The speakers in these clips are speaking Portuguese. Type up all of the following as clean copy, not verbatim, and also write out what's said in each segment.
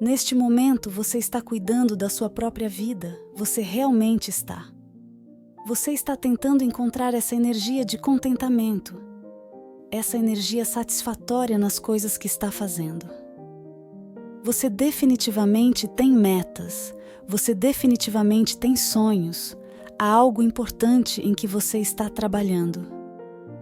Neste momento, você está cuidando da sua própria vida, você realmente está. Você está tentando encontrar essa energia de contentamento, essa energia satisfatória nas coisas que está fazendo. Você definitivamente tem metas, você definitivamente tem sonhos, há algo importante em que você está trabalhando.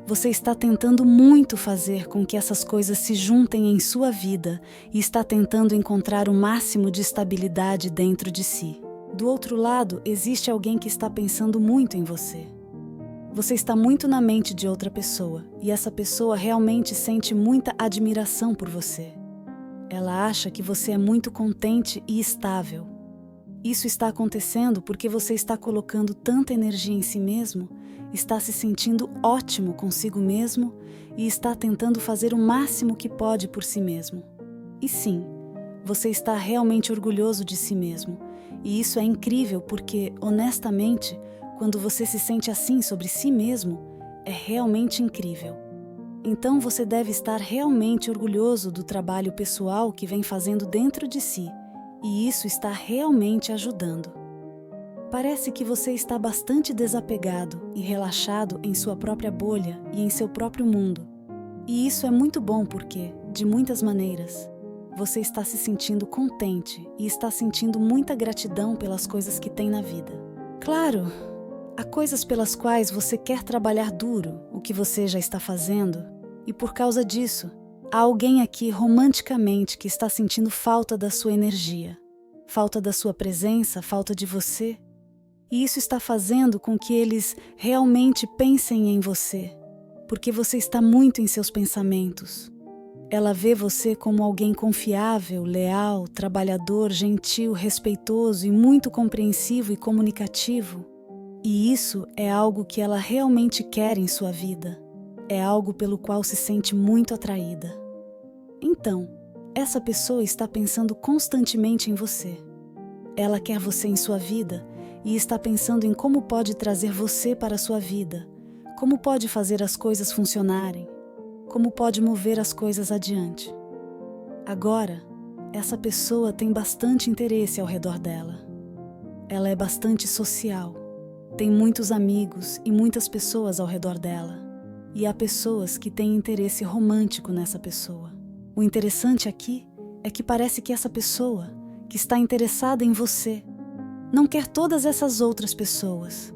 Você está tentando muito fazer com que essas coisas se juntem em sua vida e está tentando encontrar o máximo de estabilidade dentro de si. Do outro lado, existe alguém que está pensando muito em você. Você está muito na mente de outra pessoa e essa pessoa realmente sente muita admiração por você. Ela acha que você é muito contente e estável. Isso está acontecendo porque você está colocando tanta energia em si mesmo, está se sentindo ótimo consigo mesmo e está tentando fazer o máximo que pode por si mesmo. E sim, você está realmente orgulhoso de si mesmo. E isso é incrível porque, honestamente, quando você se sente assim sobre si mesmo, é realmente incrível. Então você deve estar realmente orgulhoso do trabalho pessoal que vem fazendo dentro de si, e isso está realmente ajudando. Parece que você está bastante desapegado e relaxado em sua própria bolha e em seu próprio mundo. E isso é muito bom porque, de muitas maneiras, você está se sentindo contente e está sentindo muita gratidão pelas coisas que tem na vida. Claro, há coisas pelas quais você quer trabalhar duro, o que você já está fazendo, e por causa disso, há alguém aqui romanticamente que está sentindo falta da sua energia, falta da sua presença, falta de você. E isso está fazendo com que eles realmente pensem em você, porque você está muito em seus pensamentos. Ela vê você como alguém confiável, leal, trabalhador, gentil, respeitoso e muito compreensivo e comunicativo. E isso é algo que ela realmente quer em sua vida. É algo pelo qual se sente muito atraída. Então, essa pessoa está pensando constantemente em você. Ela quer você em sua vida e está pensando em como pode trazer você para a sua vida, como pode fazer as coisas funcionarem, como pode mover as coisas adiante. Agora, essa pessoa tem bastante interesse ao redor dela. Ela é bastante social, tem muitos amigos e muitas pessoas ao redor dela. E há pessoas que têm interesse romântico nessa pessoa. O interessante aqui é que parece que essa pessoa, que está interessada em você, não quer todas essas outras pessoas.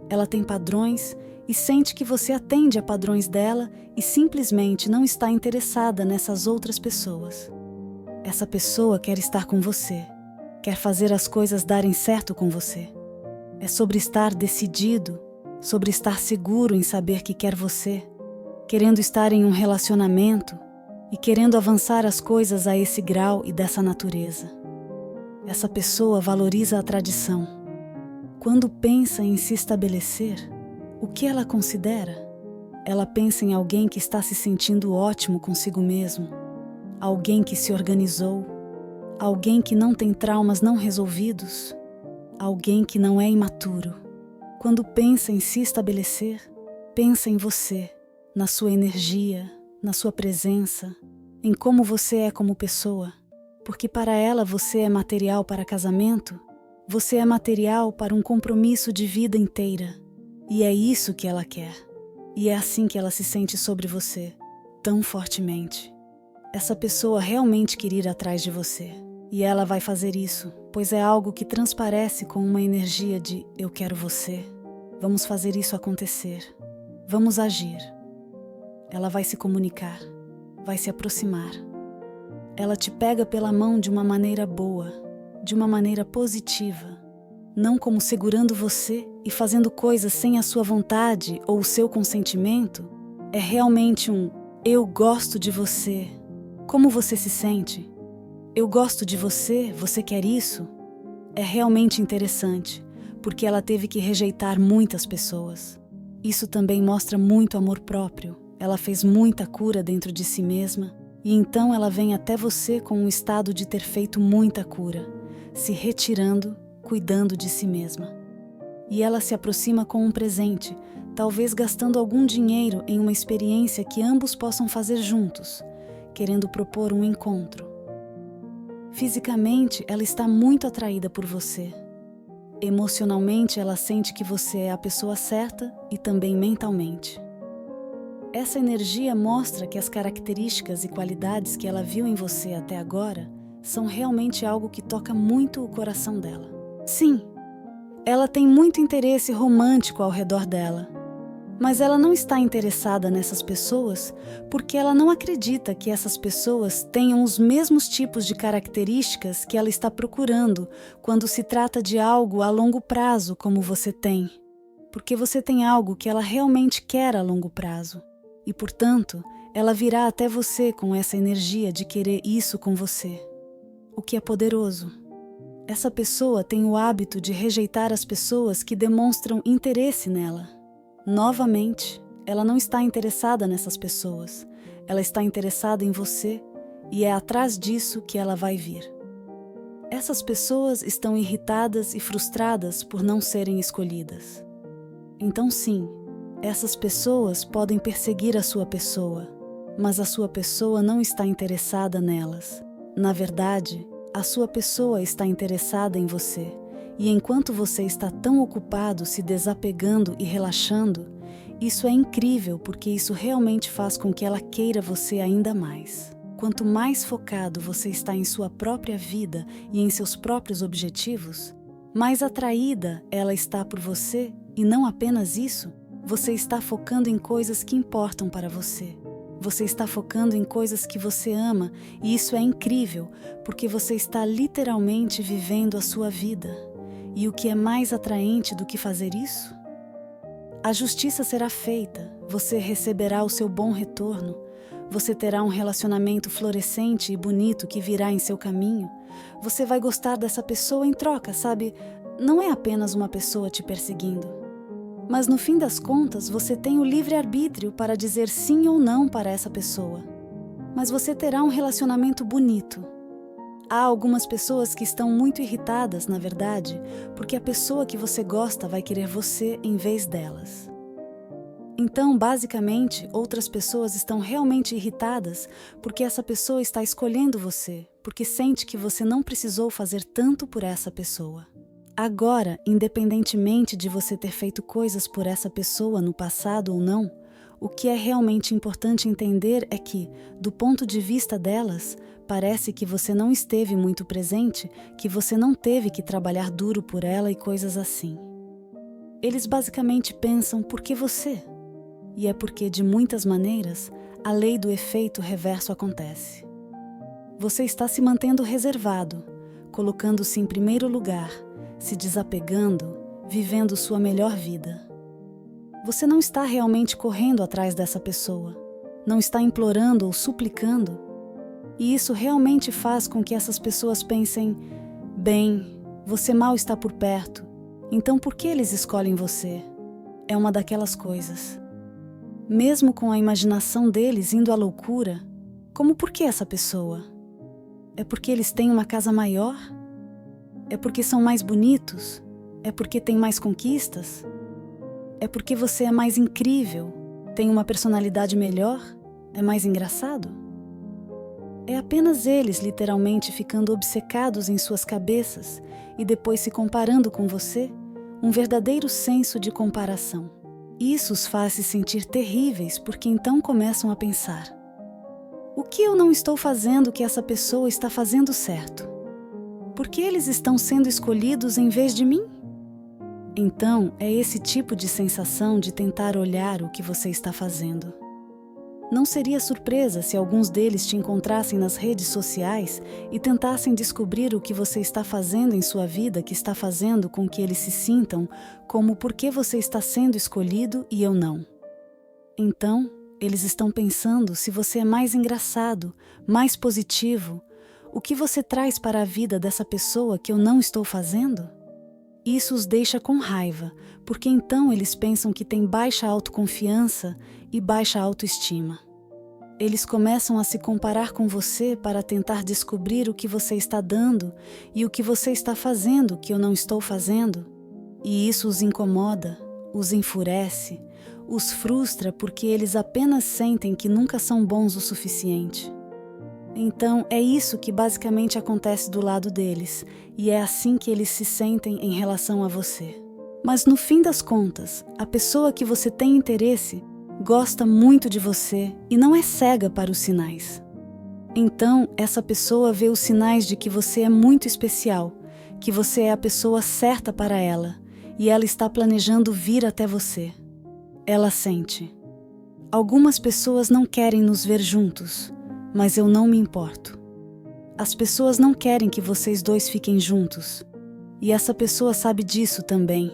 Ela tem padrões e sente que você atende a padrões dela e simplesmente não está interessada nessas outras pessoas. Essa pessoa quer estar com você, quer fazer as coisas darem certo com você. É sobre estar decidido, sobre estar seguro em saber que quer você, querendo estar em um relacionamento e querendo avançar as coisas a esse grau e dessa natureza. Essa pessoa valoriza a tradição. Quando pensa em se estabelecer, o que ela considera? Ela pensa em alguém que está se sentindo ótimo consigo mesmo, alguém que se organizou, alguém que não tem traumas não resolvidos, alguém que não é imaturo. Quando pensa em se estabelecer, pensa em você, na sua energia, na sua presença, em como você é como pessoa. Porque para ela você é material para casamento, você é material para um compromisso de vida inteira. E é isso que ela quer. E é assim que ela se sente sobre você, tão fortemente. Essa pessoa realmente quer ir atrás de você. E ela vai fazer isso, pois é algo que transparece com uma energia de eu quero você. Vamos fazer isso acontecer. Vamos agir. Ela vai se comunicar, vai se aproximar. Ela te pega pela mão de uma maneira boa, de uma maneira positiva, não como segurando você e fazendo coisas sem a sua vontade ou o seu consentimento. É realmente um eu gosto de você. Como você se sente? Eu gosto de você, você quer isso? É realmente interessante, porque ela teve que rejeitar muitas pessoas. Isso também mostra muito amor próprio. Ela fez muita cura dentro de si mesma. E então ela vem até você com um estado de ter feito muita cura, se retirando, cuidando de si mesma. E ela se aproxima com um presente, talvez gastando algum dinheiro em uma experiência que ambos possam fazer juntos, querendo propor um encontro. Fisicamente, ela está muito atraída por você. Emocionalmente, ela sente que você é a pessoa certa e também mentalmente. Essa energia mostra que as características e qualidades que ela viu em você até agora são realmente algo que toca muito o coração dela. Sim, ela tem muito interesse romântico ao redor dela, mas ela não está interessada nessas pessoas porque ela não acredita que essas pessoas tenham os mesmos tipos de características que ela está procurando quando se trata de algo a longo prazo como você tem. Porque você tem algo que ela realmente quer a longo prazo. E, portanto, ela virá até você com essa energia de querer isso com você. O que é poderoso. Essa pessoa tem o hábito de rejeitar as pessoas que demonstram interesse nela. Novamente, ela não está interessada nessas pessoas. Ela está interessada em você e é atrás disso que ela vai vir. Essas pessoas estão irritadas e frustradas por não serem escolhidas. Então, sim, essas pessoas podem perseguir a sua pessoa, mas a sua pessoa não está interessada nelas. Na verdade, a sua pessoa está interessada em você. E enquanto você está tão ocupado se desapegando e relaxando, isso é incrível porque isso realmente faz com que ela queira você ainda mais. Quanto mais focado você está em sua própria vida e em seus próprios objetivos, mais atraída ela está por você e não apenas isso, você está focando em coisas que importam para você. Você está focando em coisas que você ama e isso é incrível porque você está literalmente vivendo a sua vida. E o que é mais atraente do que fazer isso? A justiça será feita, você receberá o seu bom retorno, você terá um relacionamento florescente e bonito que virá em seu caminho, você vai gostar dessa pessoa em troca, sabe? Não é apenas uma pessoa te perseguindo. Mas no fim das contas, você tem o livre-arbítrio para dizer sim ou não para essa pessoa. Mas você terá um relacionamento bonito. Há algumas pessoas que estão muito irritadas, na verdade, porque a pessoa que você gosta vai querer você em vez delas. Então, basicamente, outras pessoas estão realmente irritadas porque essa pessoa está escolhendo você, porque sente que você não precisou fazer tanto por essa pessoa. Agora, independentemente de você ter feito coisas por essa pessoa no passado ou não, o que é realmente importante entender é que, do ponto de vista delas, parece que você não esteve muito presente, que você não teve que trabalhar duro por ela e coisas assim. Eles basicamente pensam por que você? E é porque, de muitas maneiras, a lei do efeito reverso acontece. Você está se mantendo reservado, colocando-se em primeiro lugar, se desapegando, vivendo sua melhor vida. Você não está realmente correndo atrás dessa pessoa, não está implorando ou suplicando. E isso realmente faz com que essas pessoas pensem, bem, você mal está por perto, então por que eles escolhem você? É uma daquelas coisas. Mesmo com a imaginação deles indo à loucura, como por que essa pessoa? É porque eles têm uma casa maior? É porque são mais bonitos? É porque têm mais conquistas? É porque você é mais incrível? Tem uma personalidade melhor? É mais engraçado? É apenas eles literalmente ficando obcecados em suas cabeças e depois se comparando com você, um verdadeiro senso de comparação. Isso os faz se sentir terríveis porque então começam a pensar: o que eu não estou fazendo que essa pessoa está fazendo certo? Por que eles estão sendo escolhidos em vez de mim? Então, é esse tipo de sensação de tentar olhar o que você está fazendo. Não seria surpresa se alguns deles te encontrassem nas redes sociais e tentassem descobrir o que você está fazendo em sua vida que está fazendo com que eles se sintam como por que você está sendo escolhido e eu não. Então, eles estão pensando se você é mais engraçado, mais positivo, o que você traz para a vida dessa pessoa que eu não estou fazendo? Isso os deixa com raiva, porque então eles pensam que têm baixa autoconfiança e baixa autoestima. Eles começam a se comparar com você para tentar descobrir o que você está dando e o que você está fazendo que eu não estou fazendo. E isso os incomoda, os enfurece, os frustra porque eles apenas sentem que nunca são bons o suficiente. Então, é isso que basicamente acontece do lado deles, e é assim que eles se sentem em relação a você. Mas no fim das contas, a pessoa que você tem interesse gosta muito de você e não é cega para os sinais. Então, essa pessoa vê os sinais de que você é muito especial, que você é a pessoa certa para ela, e ela está planejando vir até você. Ela sente: algumas pessoas não querem nos ver juntos, mas eu não me importo. As pessoas não querem que vocês dois fiquem juntos. E essa pessoa sabe disso também.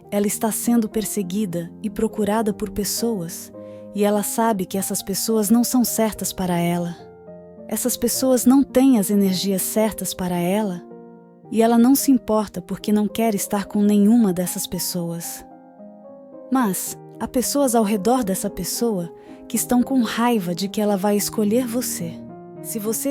Ela está sendo perseguida e procurada por pessoas, e ela sabe que essas pessoas não são certas para ela. Essas pessoas não têm as energias certas para ela, e ela não se importa porque não quer estar com nenhuma dessas pessoas. Mas há pessoas ao redor dessa pessoa que estão com raiva de que ela vai escolher você. Se você